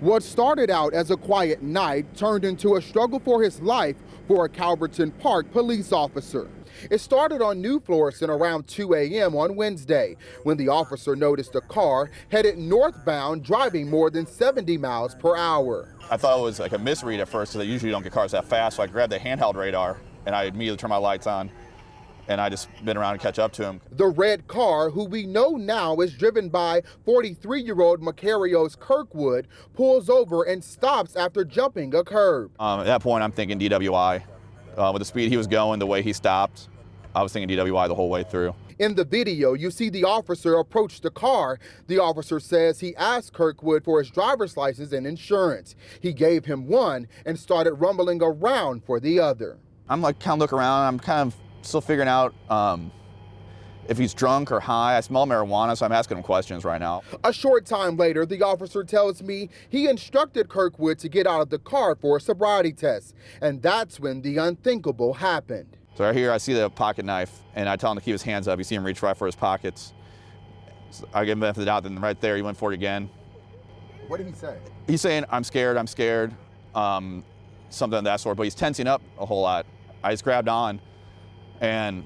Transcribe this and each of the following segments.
What started out as a quiet night turned into a struggle for his life for a Calverton Park police officer. It started on New Florissant around 2 a.m. on Wednesday when the officer noticed a car headed northbound driving more than 70 miles per hour. I thought it was like a misread at first, because I usually don't get cars that fast, so I grabbed the handheld radar and I immediately turned my lights on and I just been around to catch up to him. The red car, who we know now is driven by 43-year-old Markarios Kirkwood, pulls over and stops after jumping a curb. At that point, I'm thinking DWI. With the speed he was going, the way he stopped, I was thinking DWI the whole way through. In the video, you see the officer approach the car. The officer says he asked Kirkwood for his driver's license and insurance. He gave him one and started rumbling around for the other. I'm like kind of looking around. I'm kind of still figuring out if he's drunk or high. I smell marijuana, so I'm asking him questions right now. A short time later, the officer tells me he instructed Kirkwood to get out of the car for a sobriety test. And that's when the unthinkable happened. So right here, I see the pocket knife, and I tell him to keep his hands up. You see him reach right for his pockets. So I give him the benefit of the doubt, then right there, he went for it again. What did he say? He's saying, I'm scared, something of that sort, but he's tensing up a whole lot. I just grabbed on, and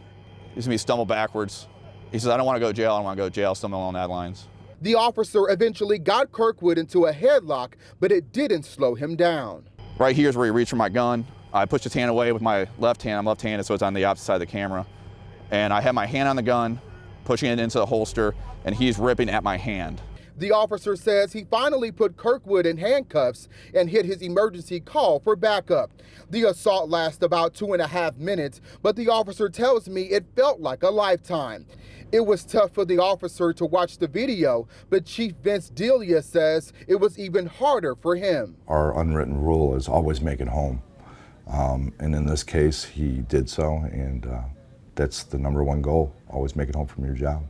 he sees me stumble backwards. He says, I don't want to go to jail, I don't want to go to jail, something along that lines. The officer eventually got Kirkwood into a headlock, but it didn't slow him down. Right here is where he reached for my gun. I pushed his hand away with my left hand. I'm left-handed, so it's on the opposite side of the camera. And I had my hand on the gun, pushing it into the holster, and he's ripping at my hand. The officer says he finally put Kirkwood in handcuffs and hit his emergency call for backup. The assault lasted about 2.5 minutes, but the officer tells me it felt like a lifetime. It was tough for the officer to watch the video, but Chief Vince Delia says it was even harder for him. Our unwritten rule is always make it home. And in this case, he did so, and that's the #1 goal, always make it home from your job.